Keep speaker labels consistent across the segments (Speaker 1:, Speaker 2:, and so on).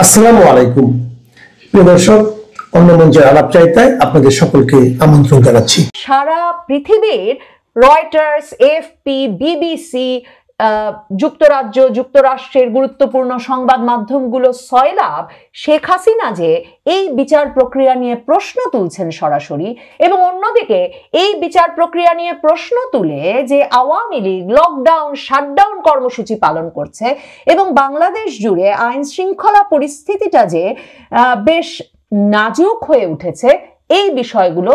Speaker 1: আসসালামু আলাইকুম প্রিয় দর্শক, অন্য মঞ্চের আলাপ চাইতায় আপনাদের সকলকে আমন্ত্রণ জানাচ্ছি।
Speaker 2: সারা পৃথিবীর রয়টার্স, এএফপি, বিবিসি, যুক্তরাজ্য, যুক্তরাষ্ট্রের গুরুত্বপূর্ণ সংবাদ মাধ্যমগুলো সয়লাভ শেখ হাসিনা যে এই বিচার প্রক্রিয়া নিয়ে প্রশ্ন তুলছেন সরাসরি, এবং অন্যদিকে এই বিচার প্রক্রিয়া নিয়ে প্রশ্ন তুলে যে আওয়ামী লীগ লকডাউন শাটডাউন কর্মসূচি পালন করছে এবং বাংলাদেশ জুড়ে আইন শৃঙ্খলা পরিস্থিতিটা যে বেশ নাজুক হয়ে উঠেছে, এই বিষয়গুলো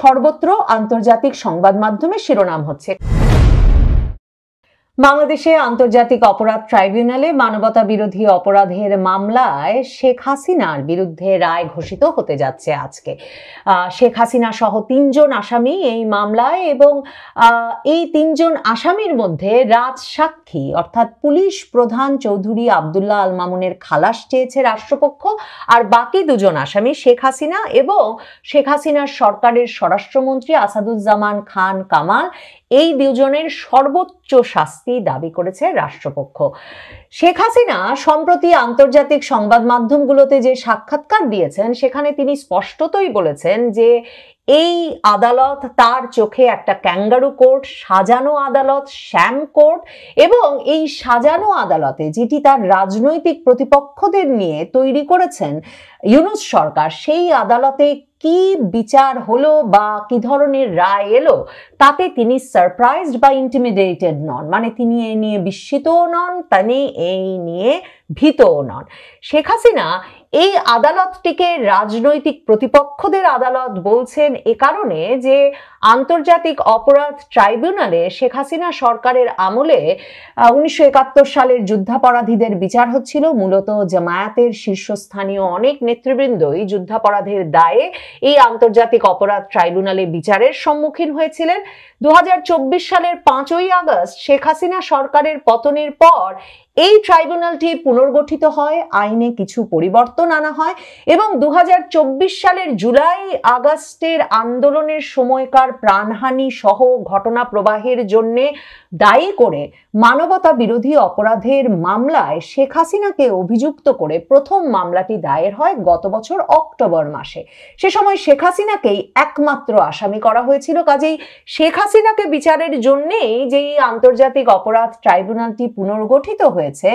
Speaker 2: সর্বত্র আন্তর্জাতিক সংবাদ মাধ্যমে শিরোনাম হচ্ছে। বাংলাদেশে আন্তর্জাতিক অপরাধ ট্রাইব্যুনালে মানবতা বিরোধী অপরাধের মামলায় শেখ হাসিনার বিরুদ্ধে রায় ঘোষিত হতে যাচ্ছে আজকে। শেখ হাসিনা সহ 3 জন আসামি এই মামলায়, এবং এই 3 জন আসামির মধ্যে রাজসাক্ষী অর্থাৎ পুলিশ প্রধান চৌধুরী আব্দুল্লাহ আল মামুনের খালাস চেয়েছে রাষ্ট্রপক্ষ, আর বাকি 2 জন আসামি শেখ হাসিনা এবং শেখ হাসিনার সরকারের স্বরাষ্ট্রমন্ত্রী আসাদুজ্জামান খান কামাল, এই 2 জনের সর্বোচ্চ শাস্তি দাবি করেছে রাষ্ট্রপক্ষ। শেখ হাসিনা সম্প্রতি আন্তর্জাতিক সংবাদ মাধ্যমগুলোতে যে সাক্ষাৎকার দিয়েছেন, সেখানে তিনি স্পষ্টতই বলেছেন যে এই আদালত তার চোখে একটা ক্যাঙ্গারু কোর্ট, সাজানো আদালত, শ্যাম কোর্ট, এবং এই সাজানো আদালতে যেটি তার রাজনৈতিক প্রতিপক্ষদের নিয়ে তৈরি করেছেন ইউনূস সরকার, সেই আদালতে কি বিচার হলো বা কি ধরনের রায় এলো তাতে তিনি সারপ্রাইজড বা ইন্টিমিডেটেড নন, মানে তিনি এই নিয়ে বিস্মিতও নন, তিনি এই নিয়ে ভীতও নন। শেখ হাসিনা এই আদালতটিকে রাজনৈতিক প্রতিপক্ষদের আদালত বলছেন এ কারণে যে আন্তর্জাতিক অপরাধ ট্রাইব্যুনালে শেখ হাসিনা সরকারের আমলে 1971 সালের যুদ্ধাপরাধীদের বিচার হচ্ছিল। মূলত জামায়াতের শীর্ষস্থানীয় অনেক নেতৃবৃন্দই যুদ্ধাপরাধের দায়ে এই আন্তর্জাতিক অপরাধ ট্রাইব্যুনালে বিচারের সম্মুখীন হয়েছিলেন। 2024 সালের 5ই আগস্ট শেখ হাসিনা সরকারের পতনের পর এই ট্রাইব্যুনালটি পুনর্গঠিত হয়, আইনে কিছু পরিবর্তন আনা হয়, এবং 2024 সালের জুলাই আগস্টের আন্দোলনের সময়কার প্রাণহানি সহ ঘটনা প্রবাহের জন্য দায়ী করে মানবতা বিরোধী অপরাধের মামলায় শেখ হাসিনাকে অভিযুক্ত করে প্রথম মামলাটি দায়ের হয় গত বছর অক্টোবর মাসে। সে সময় শেখ হাসিনাকেই একমাত্র আসামি করা হয়েছিল। কাজেই শেখ হাসিনাকে বিচারের জন্যেই যে আন্তর্জাতিক অপরাধ ট্রাইব্যুনালটি পুনর্গঠিত হয়েছে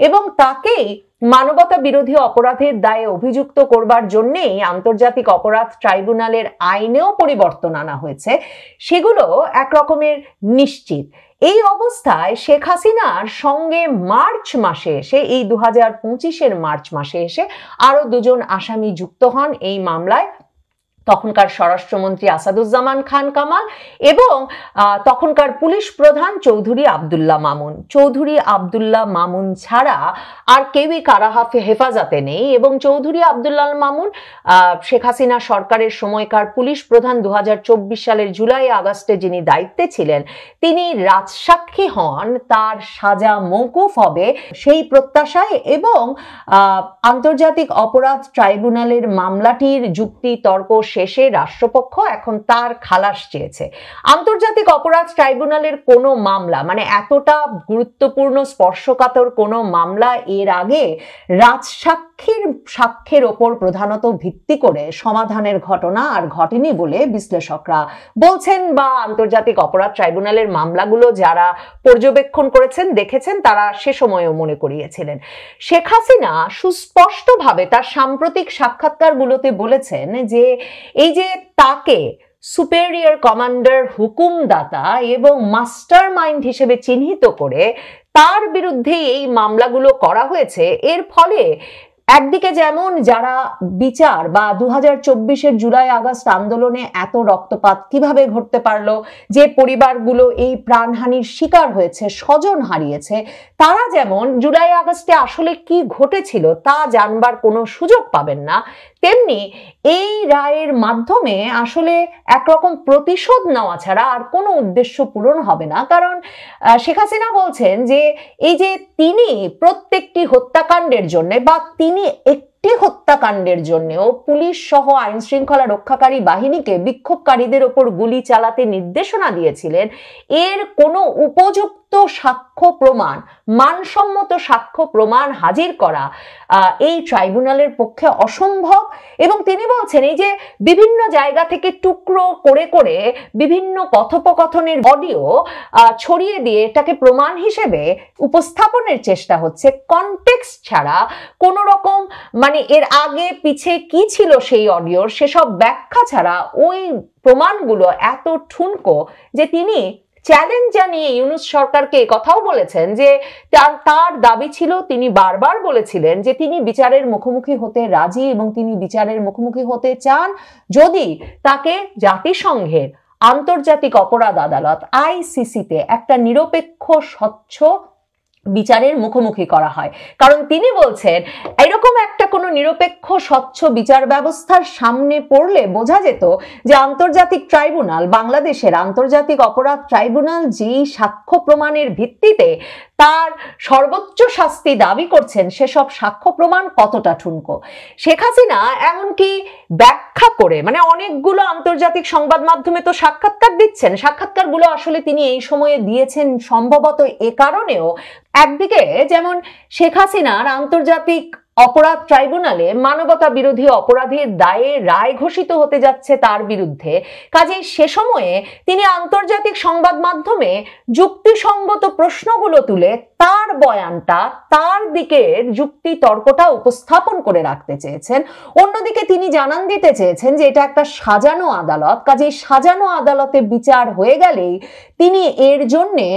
Speaker 2: এবং তাকেই মানবতা বিরোধী অপরাধের দায়ে অভিযুক্ত করবার জন্যেই আন্তর্জাতিক অপরাধ ট্রাইব্যুনালের আইনেও পরিবর্তন আনা হয়েছে, সেগুলো একরকমের নিশ্চিত। এই অবস্থায় শেখ হাসিনার সঙ্গে মার্চ মাসে এসে, এই 2025-এর মার্চ মাসে এসে আরো 2 জন আসামি যুক্ত হন এই মামলায়, তখনকার স্বরাষ্ট্রমন্ত্রী আসাদুজ্জামান খান কামাল এবং তখনকার পুলিশ প্রধান চৌধুরী আব্দুল্লাহ মামুন। চৌধুরী আব্দুল্লাহ মামুন ছাড়া আর কেউই কারা হেফাজতে নেই, এবং চৌধুরী আব্দুল্লাহ মামুন শেখ হাসিনা সরকারের সময়কার পুলিশ প্রধান 2024 সালের জুলাই আগস্টে যিনি দায়িত্বে ছিলেন, তিনি রাজসাক্ষী হন, তার সাজা মওকুফ হবে সেই প্রত্যাশায়, এবং আন্তর্জাতিক অপরাধ ট্রাইব্যুনালের মামলাটির যুক্তি তর্ক শেষে রাষ্ট্রপক্ষ এখন তার খালাস চেয়েছে। আন্তর্জাতিক অপরাধ ট্রাইব্যুনালের কোনো মামলা, মানে এতটা গুরুত্বপূর্ণ স্পর্শকাতর কোনো মামলা এর আগে সাক্ষ্যের ওপর প্রধানত ভিত্তি করে সমাধানের ঘটনা আর ঘটেনি বলে বিশ্লেষকরা বলছেন, বা আন্তর্জাতিক অপরাধ ট্রাইব্যুনালের মামলাগুলো যারা পর্যবেক্ষণ করেছেন, দেখেছেন, তারা সে সময়ও মনে করিয়েছিলেন। শেখ হাসিনা সুস্পষ্টভাবে তার সাম্প্রতিক সাক্ষাৎকারগুলোতে বলেছেন যে এই যে তাকে সুপেরিয়র কমান্ডার, হুকুমদাতা এবং মাস্টার মাইন্ড হিসেবে চিহ্নিত করে তার বিরুদ্ধে এই মামলাগুলো করা হয়েছে, এর ফলে একদিকে যেমন যারা বিচার বা 2024-এর জুলাই আগস্ট আন্দোলনে এত রক্তপাত কিভাবে ঘটতে পারলো, যে পরিবারগুলো এই প্রাণহানির শিকার হয়েছে, স্বজন হারিয়েছে, তারা যেমন জুলাই আগস্টে আসলে কি ঘটেছিল তা জানবার কোনো সুযোগ পাবেন না, তেমনি এই রায়ের মাধ্যমে আসলে একরকম প্রতিশোধ নেওয়া ছাড়া আর কোনো উদ্দেশ্য পূরণ হবে না। কারণ শেখ হাসিনা বলছেন যে এই যে তিনি প্রত্যেকটি হত্যাকাণ্ডের জন্য বা তিনি একটি হত্যাকাণ্ডের জন্যও পুলিশ সহ আইন শৃঙ্খলা রক্ষাকারী বাহিনীকে বিক্ষোভকারীদের ওপর গুলি চালাতে নির্দেশনা দিয়েছিলেন, এর কোনো উপযুক্ত সাক্ষ্য প্রমাণ, মানসম্মত সাক্ষ্য প্রমাণ হাজির করা এই ট্রাইব্যুনালের পক্ষে অসম্ভব। এবং তিনি বলছেন এই যে বিভিন্ন জায়গা থেকে টুকরো করে করে বিভিন্ন কথোপকথনের অডিও ছড়িয়ে দিয়ে এটাকে প্রমাণ হিসেবে উপস্থাপনের চেষ্টা হচ্ছে, কনটেক্সট ছাড়া কোন রকম মানে এর আগে পিছে কি ছিল সেই অডিওর সেসব ব্যাখ্যা ছাড়া ওই প্রমাণগুলো এত ঠুনকো যে তিনি চ্যালেঞ্জ জানিয়ে ইউনূস সরকারকে কথাও বলেছেন যে তার দাবি ছিল, তিনি বারবার বলেছিলেন যে তিনি বিচারের মুখোমুখি হতে রাজি এবং তিনি বিচারের মুখোমুখি হতে চান যদি তাকে জাতিসংঘের আন্তর্জাতিক অপরাধ আদালত আইসিসিতে একটা নিরপেক্ষ স্বচ্ছ বিচারের মুখোমুখি করা হয়। কারণ তিনি বলছেন এরকম একটা কোনো নিরপেক্ষ স্বচ্ছ বিচার ব্যবস্থার সামনে পড়লে বোঝা যেত যে আন্তর্জাতিক ট্রাইব্যুনাল, বাংলাদেশের আন্তর্জাতিক অপরাধ ট্রাইব্যুনাল যেই সাক্ষ্য প্রমাণের ভিত্তিতে তার সর্বোচ্চ শাস্তি দাবি করছেন সেসব সাক্ষ্য প্রমাণ কতটা ঠুনকো। শেখ হাসিনা এমনকি ব্যাখ্যা করে, মানে অনেকগুলো আন্তর্জাতিক সংবাদ মাধ্যমে তো সাক্ষাৎকার দিচ্ছেন, সাক্ষাৎকারগুলো আসলে তিনি এই সময়ে দিয়েছেন সম্ভবত এ কারণেও, একদিকে যেমন শেখ হাসিনার আন্তর্জাতিক অপরাধ ট্রাইব্যুনালে মানবতা বিরোধী অপরাধের দায়ে রায় ঘোষিত হতে যাচ্ছে তার বিরুদ্ধে, কাজেই সে সময়ে তিনি আন্তর্জাতিক সংবাদ মাধ্যমে যুক্তিসঙ্গত প্রশ্নগুলো তুলে তার বয়ানটা, তার দিকের যুক্তি তর্কটা উপস্থাপন করে রাখতে চেয়েছেন। অন্যদিকে তিনি জানান দিতে চেয়েছেন যে এটা একটা সাজানো আদালত, কাজেই সাজানো আদালতে বিচার হয়ে গেলেই তিনি এর জন্যে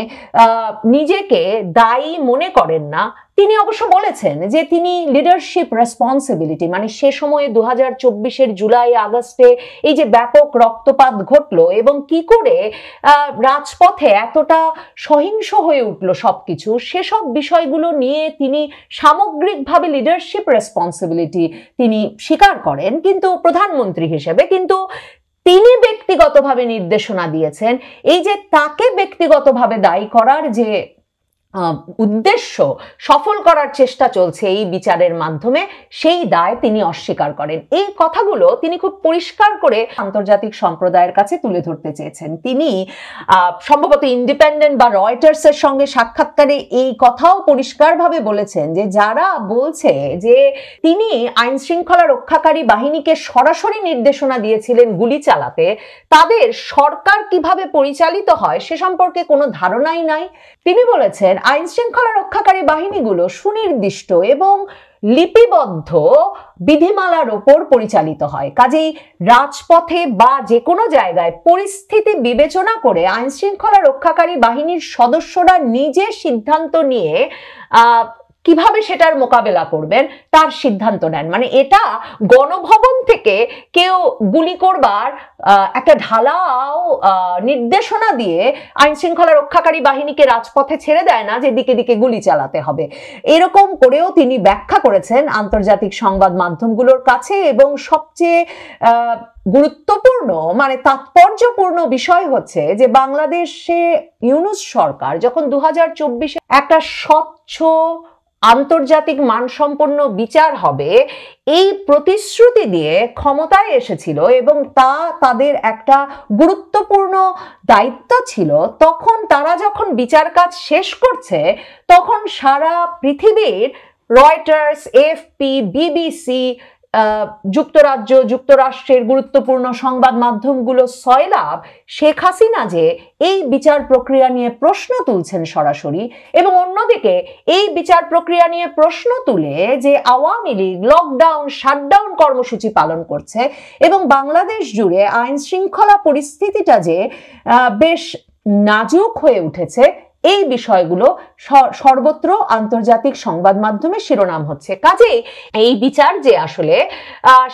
Speaker 2: নিজেকে দায়ী মনে করেন না। তিনি অবশ্য বলেছেন যে তিনি লিডারশিপ রেসপন্সিবিলিটি, মানে সে সময়ে 2024-এর জুলাই আগস্টে এই যে ব্যাপক রক্তপাত ঘটলো এবং কি করে রাজপথে এতটা সহিংস হয়ে উঠলো সবকিছু, সেসব বিষয়গুলো নিয়ে তিনি সামগ্রিকভাবে লিডারশিপ রেসপন্সিবিলিটি তিনি স্বীকার করেন কিন্তু প্রধানমন্ত্রী হিসেবে। কিন্তু তিনি ব্যক্তিগতভাবে নির্দেশনা দিয়েছেন এই যে তাকে ব্যক্তিগতভাবে দায়ী করার যে উদ্দেশ্য সফল করার চেষ্টা চলছে এই বিচারের মাধ্যমে, সেই দায় তিনি অস্বীকার করেন। এই কথাগুলো তিনি খুব পরিষ্কার করে আন্তর্জাতিক সম্প্রদায়ের কাছে তুলে ধরতে চেয়েছেন। তিনি সম্ভবত ইন্ডিপেন্ডেন্ট বা রয়টার্সের সঙ্গে সাক্ষাৎকারে এই কথাও পরিষ্কারভাবে বলেছেন যে যারা বলছে যে তিনি আইন শৃঙ্খলা রক্ষাকারী বাহিনীকে সরাসরি নির্দেশনা দিয়েছিলেন গুলি চালাতে, তাদের সরকার কিভাবে পরিচালিত হয় সে সম্পর্কে কোনো ধারণাই নাই। তিনি বলেছেন আইন শৃঙ্খলা রক্ষাকারী বাহিনীগুলো সুনির্দিষ্ট এবং লিপিবদ্ধ বিধিমালার উপর পরিচালিত হয়, কাজেই রাজপথে বা যে কোনো জায়গায় পরিস্থিতি বিবেচনা করে আইন শৃঙ্খলা রক্ষাকারী বাহিনীর সদস্যরা নিজে সিদ্ধান্ত নিয়ে কিভাবে সেটার মোকাবেলা করবেন তার সিদ্ধান্ত নেন। মানে এটা গণভবন থেকে কেউ গুলি করবার একটা ঢালাও নির্দেশনা দিয়ে আইন শৃঙ্খলা রক্ষাকারী বাহিনীকে রাজপথে ছেড়ে দেয় না যে দিকে দিকে গুলি চালাতে হবে। এরকম করেও তিনি ব্যাখ্যা করেছেন আন্তর্জাতিক সংবাদ মাধ্যমগুলোর কাছে। এবং সবচেয়ে গুরুত্বপূর্ণ মানে তাৎপর্যপূর্ণ বিষয় হচ্ছে যে বাংলাদেশে ইউনূস সরকার যখন 2024-এ একটা স্বচ্ছ আন্তর্জাতিক মানসম্পন্ন বিচার হবে এই প্রতিশ্রুতি দিয়ে ক্ষমতায় এসেছিল এবং তা তাদের একটা গুরুত্বপূর্ণ দায়িত্ব ছিল, তখন তারা যখন বিচার কাজ শেষ করছে তখন সারা পৃথিবীর রয়টার্স, এএফপি, বিবিসি, যুক্তরাষ্ট্রের গুরুত্বপূর্ণ সংবাদ মাধ্যমগুলো সয়লাব শেখ হাসিনা যে এই বিচার প্রক্রিয়া নিয়ে প্রশ্ন তুলছেন সরাসরি, এবং অন্যদিকে এই বিচার প্রক্রিয়া নিয়ে প্রশ্ন তুলে যে আওয়ামী লীগ লকডাউন শাটডাউন কর্মসূচি পালন করছে এবং বাংলাদেশ জুড়ে আইন শৃঙ্খলা পরিস্থিতিটা যে বেশ নাজুক হয়ে উঠেছে, এই বিষয়গুলো সর্বত্র আন্তর্জাতিক সংবাদ মাধ্যমে শিরোনাম হচ্ছে। কাজেই এই বিচার যে আসলে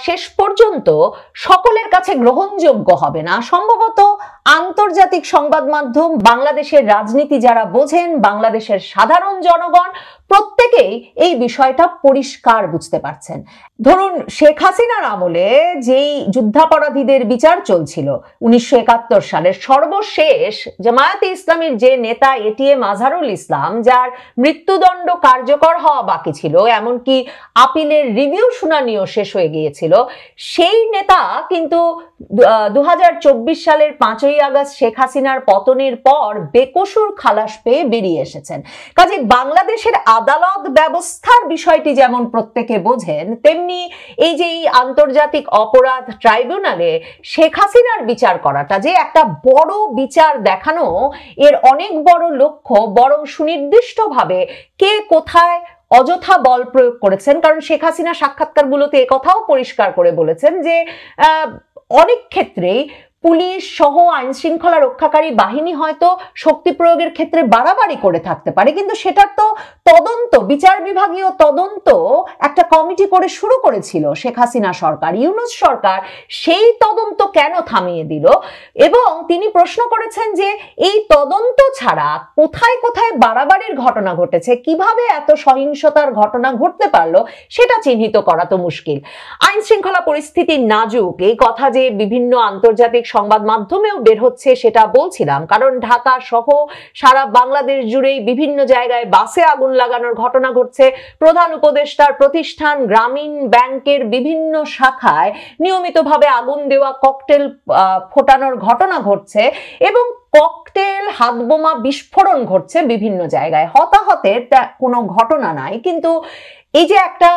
Speaker 2: শেষ পর্যন্ত সকলের কাছে গ্রহণযোগ্য হবে না। সম্ভবত আন্তর্জাতিক সংবাদ মাধ্যম, বাংলাদেশের রাজনীতি যারা বোঝেন, বাংলাদেশের সাধারণ জনগণ প্রত্যেকেই এই বিষয়টা পরিষ্কার বুঝতে পারছেন। ধরুন শেখ হাসিনার আমলে যেই যুদ্ধাপরাধীদের বিচার চলছিল 1971 সালের, সর্বশেষ জামায়াতে ইসলামীর যে নেতা এটিএম আজহারুল ইসলাম, যার মৃত্যুদণ্ড কার্যকর হওয়া বাকি ছিল, এমনকি আপিলের রিভিউ শুনানিও শেষ হয়ে গিয়েছিল, সেই নেতা কিন্তু 2024 সালের 5ই আগস্ট শেখ হাসিনার পতনের পর বেকসুর খালাস পেয়ে বেরিয়ে এসেছেন। কাজে বাংলাদেশের আদালত ব্যবস্থার বিষয়টি যেমন প্রত্যেকে বোঝেন, তেমনি এই যে এই আন্তর্জাতিক অপরাধ ট্রাইব্যুনালে শেখ হাসিনার বিচার করাটা যে একটা বড় বিচার দেখানো, এর অনেক বড় লক্ষ্য, বরং সুনির্দিষ্টভাবে কে কোথায় অযথা বল প্রয়োগ করেছেন। কারণ শেখ হাসিনা সাক্ষাৎকারগুলোতে একথাও পরিষ্কার করে বলেছেন যে অনেক ক্ষেত্রেই পুলিশ সহ আইন শৃঙ্খলা রক্ষাকারী বাহিনী হয়তো শক্তি প্রয়োগের ক্ষেত্রে বাড়াবাড়ি করে থাকতে পারে, কিন্তু সেটার তো তদন্ত, বিচার বিভাগীয় তদন্ত একটা কমিটি করে শুরু করেছিল শেখ হাসিনা সরকার, ইউনূস সরকার। সেই তদন্ত কেন থামিয়ে দিল? এবং তিনি প্রশ্ন করেছেন যে এই তদন্ত ছাড়া কোথায় কোথায় বাড়াবাড়ির ঘটনা ঘটেছে, কিভাবে এত সহিংসতার ঘটনা ঘটতে পারলো, সেটা চিহ্নিত করা তো মুশকিল। আইন শৃঙ্খলা পরিস্থিতি নাজুক, এই কথা যে বিভিন্ন আন্তর্জাতিক সংবাদ মাধ্যমেও বের হচ্ছে সেটা বলছিলাম, কারণ ঢাকা সহ সারা বাংলাদেশ জুড়েই বিভিন্ন জায়গায় বাসে আগুন লাগানোর ঘটনা ঘটছে। প্রধান উপদেষ্টার প্রতিষ্ঠান গ্রামীণ ব্যাংকের বিভিন্ন শাখায় নিয়মিতভাবে আগুন দেওয়া, ককটেল ফোটানোর ঘটনা ঘটছে এবং ককটেল, হাতবোমা বিস্ফোরণ ঘটছে বিভিন্ন জায়গায়। হতাহতের কোনো ঘটনা নাই, কিন্তু এই যে একটা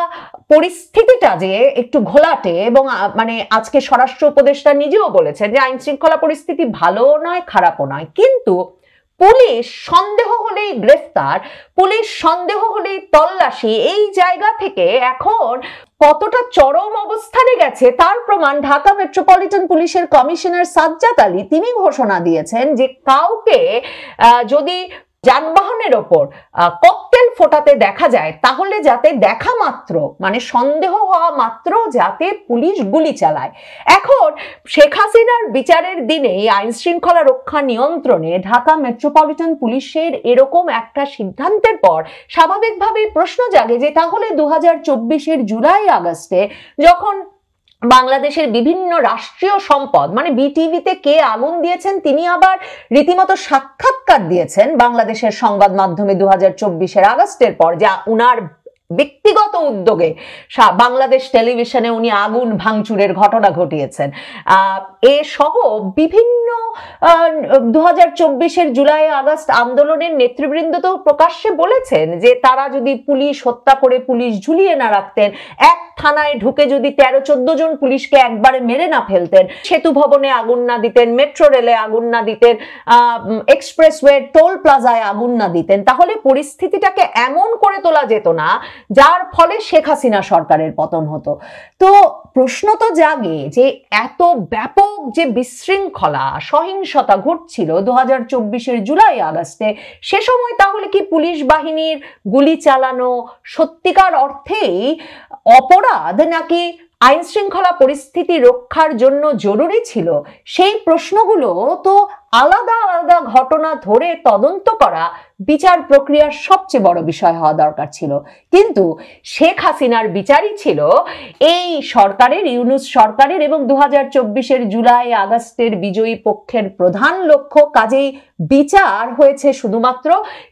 Speaker 2: পরিস্থিতিটা যে একটু ঘোলাটে, এবং মানে আজকে স্বরাষ্ট্র উপদেষ্টা নিজেও বলেছেন যে আইন শৃঙ্খলা পরিস্থিতি ভালো নয়, খারাপও নয়, কিন্তু পুলিশ সন্দেহ হলেই গ্রেফতার, পুলিশ সন্দেহ হলেই তল্লাশি, এই জায়গা থেকে এখন কতটা চরম অবস্থানে গেছে তার প্রমাণ ঢাকা মেট্রোপলিটন পুলিশের কমিশনার সাজ্জাদ আলী। তিনি ঘোষণা দিয়েছেন যে কাউকে যদি যানবাহনের ওপর ককটেল ফোটাতে দেখা যায়, তাহলে যাতে দেখা মাত্র, মানে সন্দেহ হওয়া মাত্র যাতে পুলিশ গুলি চালায়। এখন শেখ হাসিনার বিচারের দিনে আইন শৃঙ্খলা রক্ষা নিয়ন্ত্রণে ঢাকা মেট্রোপলিটন পুলিশের এরকম একটা সিদ্ধান্তের পর স্বাভাবিকভাবেই প্রশ্ন জাগে যে তাহলে 2024-এর জুলাই আগস্টে যখন বাংলাদেশের বিভিন্ন রাষ্ট্রীয় সম্পদ, মানে বিটিভিতে কে আগুন দিয়েছেন, তিনি আবার রীতিমতো সাক্ষাৎকার দিয়েছেন বাংলাদেশের সংবাদ মাধ্যমে 2024-এর আগস্টের পর, যা উনার ব্যক্তিগত উদ্যোগে বাংলাদেশ টেলিভিশনে উনি আগুন ভাঙচুরের ঘটনা ঘটিয়েছেন। এ সহ বিভিন্ন 2024-এর জুলাই আগস্ট আন্দোলনের নেতৃবৃন্দ তো প্রকাশ্যে বলেছেন যে তারা যদি পুলিশ হত্যা করে পুলিশ ঝুলিয়ে না রাখতেন, এক থানায় ঢুকে যদি 13-14 জন পুলিশকে একবারে মেরে না ফেলতেন, সেতু ভবনে আগুন না দিতেন, মেট্রো রেলে আগুন না দিতেন, এক্সপ্রেসওয়ে টোল প্লাজায় আগুন না দিতেন, তাহলে পরিস্থিতিটাকে এমন করে তোলা যেত না যার ফলে শেখ হাসিনা সরকারের পতন হতো। তো প্রশ্ন তো জাগে যে এত ব্যাপক যে বিশৃঙ্খলা, সহিংসতা ঘটছিল 2024-এর জুলাই আগস্টে, সে সময় তাহলে কি পুলিশ বাহিনীর গুলি চালানো সত্যিকার অর্থেই অপরাধ, নাকি আইন শৃঙ্খলা পরিস্থিতি রক্ষার জন্য জরুরি ছিল? সেই প্রশ্নগুলো তো আলাদা আলাদা ঘটনা ধরে তদন্ত করা বিচার প্রক্রিয়ার সবচেয়ে বড় বিষয় হওয়া দরকার ছিল। কিন্তু শেখ হাসিনার বিচারই ছিল এই সরকারের, ইউনূস সরকারের এবং 2024-এর জুলাই আগস্টের বিজয়ী পক্ষের প্রধান লক্ষ্য। কাজেই বিচার হয়েছে শুধুমাত্র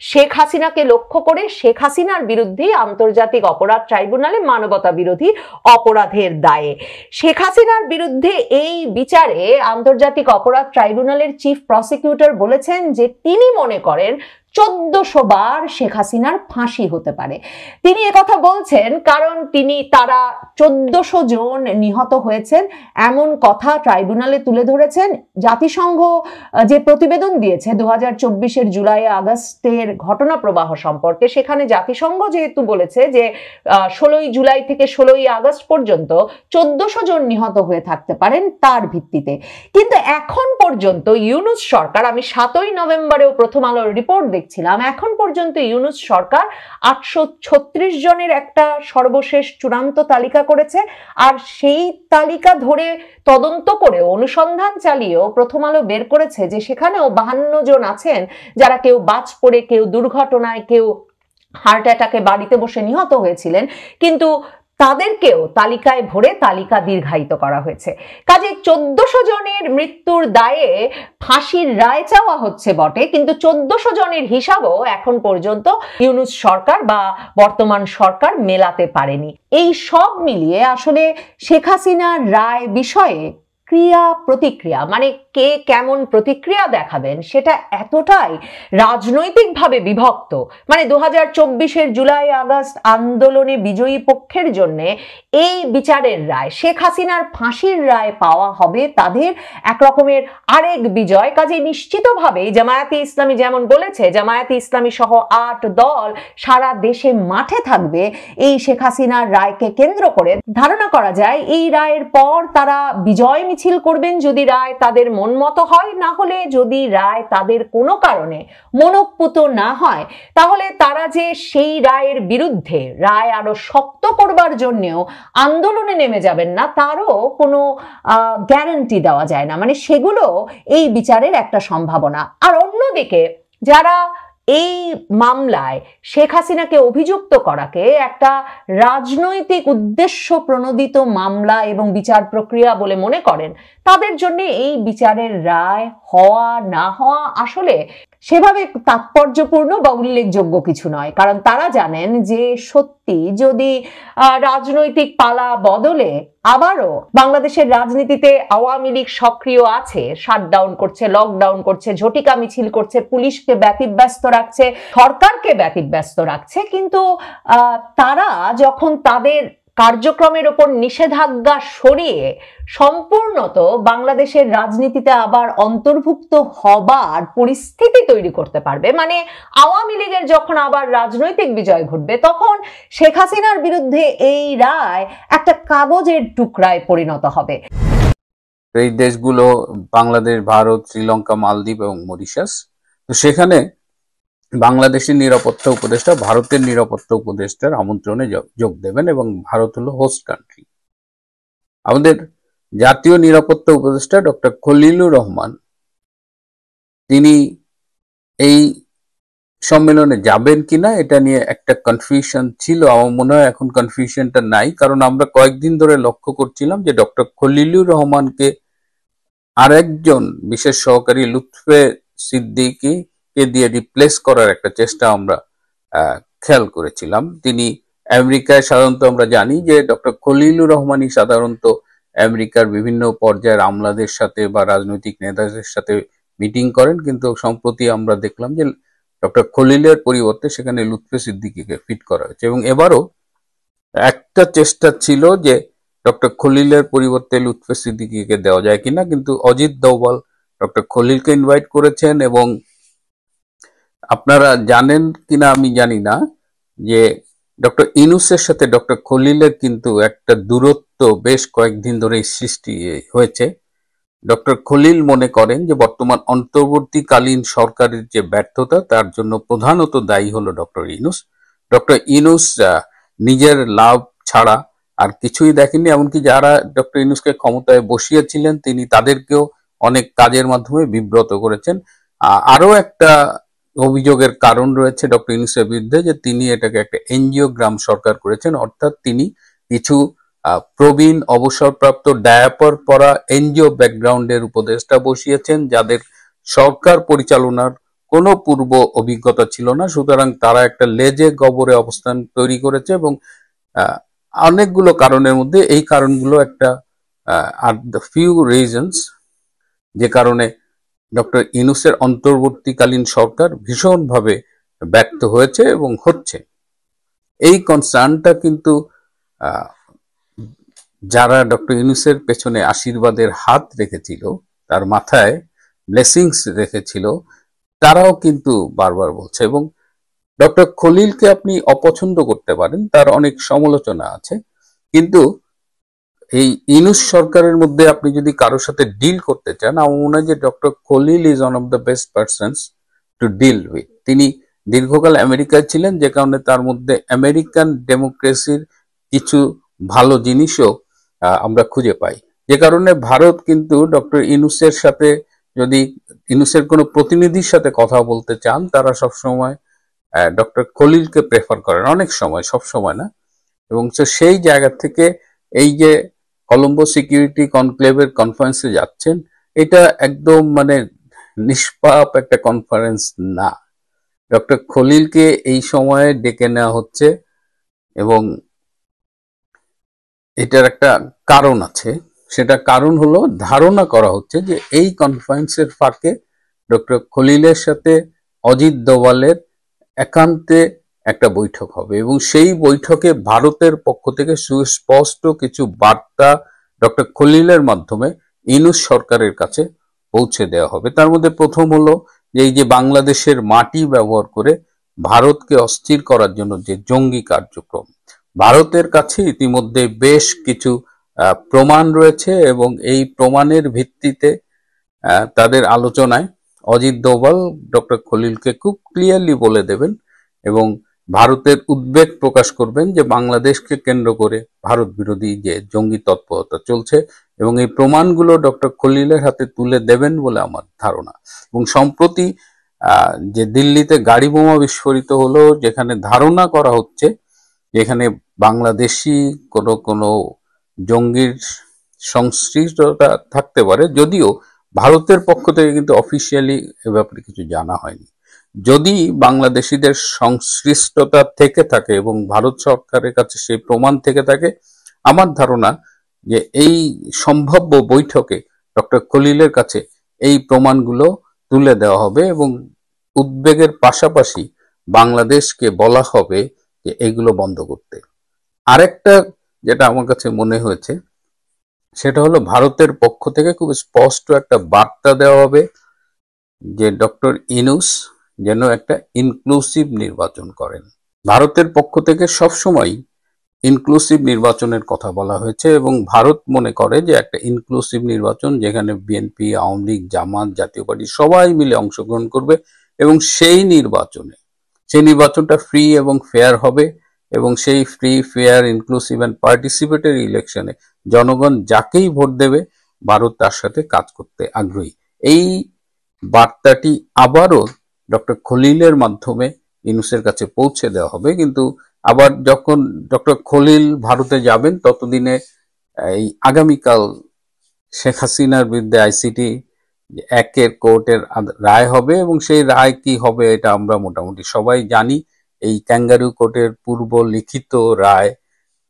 Speaker 2: শেখ হাসিনাকে লক্ষ্য করে, শেখ হাসিনার বিরুদ্ধে আন্তর্জাতিক অপরাধ ট্রাইব্যুনালে মানবতা বিরোধী অপরাধের দায়ে। শেখ হাসিনার বিরুদ্ধে এই বিচারে আন্তর্জাতিক অপরাধ ট্রাইব্যুনালের চিফ প্রসিকিউটর বলেছেন যে তিনি মনে করেন 1400 বার শেখ হাসিনার ফাঁসি হতে পারে। তিনি একথা বলছেন কারণ তারা 1400 জন নিহত হয়েছেন এমন কথা ট্রাইব্যুনালে তুলে ধরেছেন। জাতিসংঘ যে প্রতিবেদন দিয়েছে 2024-এর জুলাই আগস্টের ঘটনা প্রবাহ সম্পর্কে, সেখানে জাতিসংঘ যেহেতু বলেছে যে 16ই জুলাই থেকে 16ই আগস্ট পর্যন্ত 1400 জন নিহত হয়ে থাকতে পারেন তার ভিত্তিতে। কিন্তু এখন পর্যন্ত ইউনূস সরকার, আমি 7ই নভেম্বরেও প্রথম আলোর রিপোর্ট দেখছিলাম, এখন পর্যন্ত ইউনূস সরকার 836 জনের একটা সর্বশেষ চূড়ান্ত তালিকা করেছে। আর সেই তালিকা ধরে তদন্ত করে অনুসন্ধান চালিয়েও প্রথম আলো বের করেছে যে সেখানেও 52 জন আছেন যারা কেউ বাজ পড়ে, কেউ দুর্ঘটনায়, কেউ হার্ট অ্যাটাকে বাড়িতে বসে নিহত হয়েছিলেন, কিন্তু তাদেরকেও তালিকায় ভরে তালিকা দীর্ঘায়িত করা হয়েছে। কাজে 1400 জনের মৃত্যুর দায়ে ফাঁসির রায় চাওয়া হচ্ছে বটে, কিন্তু 1400 জনের হিসাবও এখন পর্যন্ত ইউনূস সরকার বা বর্তমান সরকার মেলাতে পারেনি। এই সব মিলিয়ে আসলে শেখ হাসিনার রায় বিষয়ে ক্রিয়া প্রতিক্রিয়া, মানে কে কেমন প্রতিক্রিয়া দেখাবেন, সেটা এতটাই রাজনৈতিকভাবে বিভক্ত। মানে 2024-এর জুলাই আগস্ট আন্দোলনে বিজয়ী পক্ষের জন্য এই বিচারের রায়, শেখ হাসিনার ফাঁসির রায় পাওয়া হবে তাদের এক রকমের আরেক বিজয়। কাজে নিশ্চিতভাবে জামায়াতে ইসলামী যেমন বলেছে, জামায়াতে ইসলামী সহ 8 দল সারা দেশে মাঠে থাকবে এই শেখ হাসিনার রায়কে কেন্দ্র করে। ধারণা করা যায় এই রায়ের পর তারা বিজয় মিছিল করবেন যদি রায় তাদের মন মতো হয়, না হলে যদি রায় তাদের কোনো কারণে মনোপুত না হয়, তাহলে তারা যে সেই রায়ের বিরুদ্ধে রায় আরো শক্ত করবার জন্যও আন্দোলনে নেমে যাবেন না, তারও কোনো গ্যারান্টি দেওয়া যায় না। মানে সেগুলো এই বিচারের একটা সম্ভাবনা। আর অন্যদিকে যারা এই মামলায় শেখ হাসিনাকে অভিযুক্ত করাকে একটা রাজনৈতিক উদ্দেশ্য প্রণোদিত মামলা এবং বিচার প্রক্রিয়া বলে মনে করেন, তাদের জন্য এই বিচারের রায় হওয়া না হওয়া আসলে সেভাবে তাৎপর্যপূর্ণ বা উল্লেখযোগ্য কিছু নয়। কারণ তারা জানেন যে সত্যি যদি রাজনৈতিক পালা বদলে আবারও বাংলাদেশের রাজনীতিতে আওয়ামী লীগ সক্রিয় আছে, শাটডাউন করছে, লকডাউন করছে, ঝটিকা মিছিল করছে, পুলিশকে ব্যতিব্যস্ত রাখছে, সরকারকে ব্যতিব্যস্ত রাখছে, কিন্তু তারা যখন তাদের কার্যক্রমের উপর নিষেধাজ্ঞা সরিয়ে সম্পূর্ণত বাংলাদেশের রাজনীতিতে আবার অন্তর্ভুক্ত হবার পরিস্থিতি তৈরি করতে পারবে, মানে আওয়ামী লীগের যখন আবার রাজনৈতিক বিজয় ঘটবে, তখন শেখ হাসিনার বিরুদ্ধে এই রায় একটা কাগজের টুকরায় পরিণত হবে।
Speaker 3: এই দেশগুলো বাংলাদেশ, ভারত, শ্রীলঙ্কা, মালদ্বীপ এবং মরিশাস। তো সেখানে বাংলাদেশের নিরাপত্তা উপদেষ্টা ভারতের নিরাপত্তা উপদেষ্টার আমন্ত্রণে যোগ দেবেন এবং ভারত হলো হোস্ট কান্ট্রি। আমাদের জাতীয় নিরাপত্তা উপদেষ্টা ডক্টর খলিলুর রহমান, তিনি এই সম্মেলনে যাবেন কিনা এটা নিয়ে একটা কনফিউশন ছিল। আমার মনে হয় এখন কনফিউশনটা নাই, কারণ আমরা কয়েকদিন ধরে লক্ষ্য করছিলাম যে ডক্টর খলিলুর রহমানকে আরেকজন বিশেষ সহকারী লুৎফে সিদ্দিকী কে দিয়ে রিপ্লেস করার একটা চেষ্টা আমরা খেয়াল করেছিলাম। তিনি আমেরিকায়, সাধারণত আমরা জানি যে ডক্টর খলিলুর রহমানই সাধারণত আমেরিকার বিভিন্ন পর্যায়ের আমলাদের সাথে বা রাজনৈতিক নেতাদের সাথে মিটিং করেন, কিন্তু সম্প্রতি আমরা দেখলাম যে ডক্টর খলিলের পরিবর্তে সেখানে লুৎফে সিদ্দিকীকে ফিট করা হয়েছে। এবং এবারও একটা চেষ্টা ছিল যে ডক্টর খলিলের পরিবর্তে লুৎফে সিদ্দিকীকে দেওয়া যায় কিনা, কিন্তু অজিত দোভাল ডক্টর খলিলকে ইনভাইট করেছেন। এবং আপনারা জানেন কিনা আমি জানি না যে ডক্টর ইউনূসের সাথে ডক্টর খলিলের কিন্তু একটা দূরত্ব বেশ কয়েকদিন ধরে সৃষ্টি হয়েছে। ডক্টর খলিল মনে করেন যে বর্তমান অন্তর্বর্তীকালীন সরকারের যে ব্যর্থতা, তার জন্য প্রধানত দায়ী হলো ডক্টর ইউনূস। ডক্টর ইউনূস নিজের লাভ ছাড়া আর কিছুই দেখেননি, এমনকি যারা ডক্টর ইউনূসকে ক্ষমতায় বসিয়েছিলেন তিনি তাদেরকেও অনেক কাজের মাধ্যমে বিব্রত করেছেন। আরো একটা অভিযোগের কারণ রয়েছে ডক্টর ইউনূসের বিরুদ্ধে, যে তিনি এটাকে একটা এনজিওগ্রাম সরকার করেছেন, অর্থাৎ তিনি কিছু প্রবীণ অবসরপ্রাপ্ত ডায়াপার পরা এনজিও ব্যাকগ্রাউন্ডের উপদেষ্টা বসিয়েছেন, যাদের সরকার পরিচালনার কোনো পূর্ব অভিজ্ঞতা ছিল না। সুতরাং তারা একটা লেজে গবরে অবস্থান তৈরি করেছে এবং অনেকগুলো কারণের মধ্যে এই কারণগুলো একটা আর দ্য ফিউ রিজনস যে কারণে ডক্টর ইউনূসের অন্তর্বর্তীকালীন সরকার ভীষণভাবে ব্যর্থ হয়েছে এবং হচ্ছে। এই কনসার্নটা কিন্তু যারা ডক্টর ইউনূসের পেছনে আশীর্বাদের হাত রেখেছিল, তার মাথায় ব্লেসিংস রেখেছিল, তারাও কিন্তু বারবার বলছে। এবং ডক্টর খলিলকে আপনি অপছন্দ করতে পারেন, তার অনেক সমালোচনা আছে, কিন্তু এই ইউনূস সরকারের মধ্যে আপনি যদি কারোর সাথে ডিল করতে চান, আমার মনে হয় যে doctor Khalil is one of the best persons to deal with. তিনি দীর্ঘকাল আমেরিকায় ছিলেন, যে কারণে তার মধ্যে আমেরিকান ডেমোক্রেসির কিছু ভালো জিনিসও আমরা খুঁজে পাই। যে কারণে ভারত কিন্তু ডক্টর ইউনূসের সাথে, যদি ইউনূসের কোনো প্রতিনিধির সাথে কথা বলতে চান, তারা সবসময় ডক্টর খলিলকে প্রেফার করেন অনেক সময়, সব সময় না। এবং সেই জায়গা থেকে এই যে কলম্বো সিকিউরিটি কনক্লেভের কনফারেন্সে যাচ্ছেন, এটা একদম মানে নিষ্পাপ একটা কনফারেন্স না। ডক্টর খলিলকে এই সময়ে ডেকে নেওয়া হচ্ছে এবং এটার একটা কারণ আছে। সেটা কারণ হলো, ধারণা করা হচ্ছে যে এই কনফারেন্সের ফাঁকে ডক্টর খলিলের সাথে অজিত দোভালের একান্তে একটা বৈঠক হবে এবং সেই বৈঠকে ভারতের পক্ষ থেকে সুস্পষ্ট কিছু বার্তা ডক্টর খলিলের মাধ্যমে ইউনূস সরকারের কাছে পৌঁছে দেওয়া হবে। তার মধ্যে প্রথম হলো যে এই যে বাংলাদেশের মাটি ব্যবহার করে ভারতকে অস্থির করার জন্য যে জঙ্গি কার্যক্রম, ভারতের কাছে ইতিমধ্যে বেশ কিছু প্রমাণ রয়েছে এবং এই প্রমাণের ভিত্তিতে তাদের আলোচনায় অজিত দোভাল ডক্টর খলিলকে খুব ক্লিয়ারলি বলে দেবেন এবং ভারতের উদ্বেগ প্রকাশ করবেন যে বাংলাদেশকে কেন্দ্র করে ভারত বিরোধী যে জঙ্গি তৎপরতা চলছে, এবং এই প্রমাণগুলো ডক্টর খলিলের হাতে তুলে দেবেন বলে আমার ধারণা। এবং সম্প্রতি যে দিল্লিতে গাড়ি বোমা বিস্ফোরিত হলো, যেখানে ধারণা করা হচ্ছে এখানে বাংলাদেশি কোনো জঙ্গির সংশ্লিষ্টতা থাকতে পারে, যদিও ভারতের পক্ষ থেকে কিন্তু অফিসিয়ালি এ ব্যাপারে কিছু জানা হয়নি। যদি বাংলাদেশিদের সংশ্লিষ্টতা থেকে থাকে এবং ভারত সরকারের কাছে সেই প্রমাণ থেকে থাকে, আমার ধারণা যে এই সম্ভাব্য বৈঠকে ডক্টর খলিলের কাছে এই প্রমাণগুলো তুলে দেওয়া হবে এবং উদ্বেগের পাশাপাশি বাংলাদেশকে বলা হবে যে এগুলো বন্ধ করতে। আরেকটা যেটা আমার কাছে মনে হয়েছে সেটা হলো ভারতের পক্ষ থেকে খুব স্পষ্ট একটা বার্তা দেওয়া হবে যে ডক্টর ইউনূস যেন একটা ইনক্লুসিভ নির্বাচন করেন। ভারতের পক্ষ থেকে সবসময় ইনক্লুসিভ নির্বাচনের কথা বলা হয়েছে এবং ভারত মনে করে যে একটা ইনক্লুসিভ নির্বাচন যেখানে বিএনপি, আওয়ামী লীগ, জামাত, জাতীয় পার্টি সবাই মিলে অংশগ্রহণ করবে এবং সেই নির্বাচনটা ফ্রি এবং ফেয়ার হবে এবং সেই free, fair, inclusive and participatory ইলেকশনে জনগণ যাকেই ভোট দেবে ভারত তার সাথে কাজ করতে আগ্রহী। এই বার্তাটি আবারও ডক্টর খলিলের মাধ্যমে ইউনূসের কাছে পৌঁছে দেওয়া হবে। কিন্তু আবার যখন ডক্টর খলিল ভারতে যাবেন ততদিনে এই আগামীকাল শেখ হাসিনার বিরুদ্ধে ICT 1 কোর্টের রায় হবে এবং সেই রায় কি হবে এটা আমরা মোটামুটি সবাই জানি। এই ক্যাঙ্গারু কোর্টের পূর্ব লিখিত রায়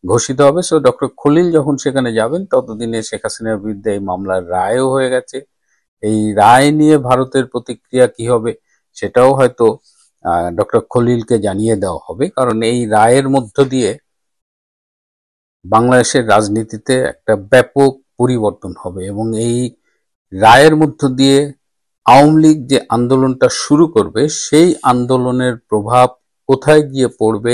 Speaker 3: ঘোষিত হবে। সো ডক্টর খলিল যখন সেখানে যাবেন ততদিনে শেখ হাসিনার বিরুদ্ধে এই মামলার রায়ও হয়ে গেছে। এই রায় নিয়ে ভারতের প্রতিক্রিয়া কি হবে সেটাও হয়তো ডক্টর খলিলকে জানিয়ে দেওয়া হবে, কারণ এই রায়ের মধ্য দিয়ে বাংলাদেশের রাজনীতিতে একটা ব্যাপক পরিবর্তন হবে এবং এই রায়ের মধ্য দিয়ে আওয়ামী লীগ যে আন্দোলনটা শুরু করবে সেই আন্দোলনের প্রভাব কোথায় গিয়ে পড়বে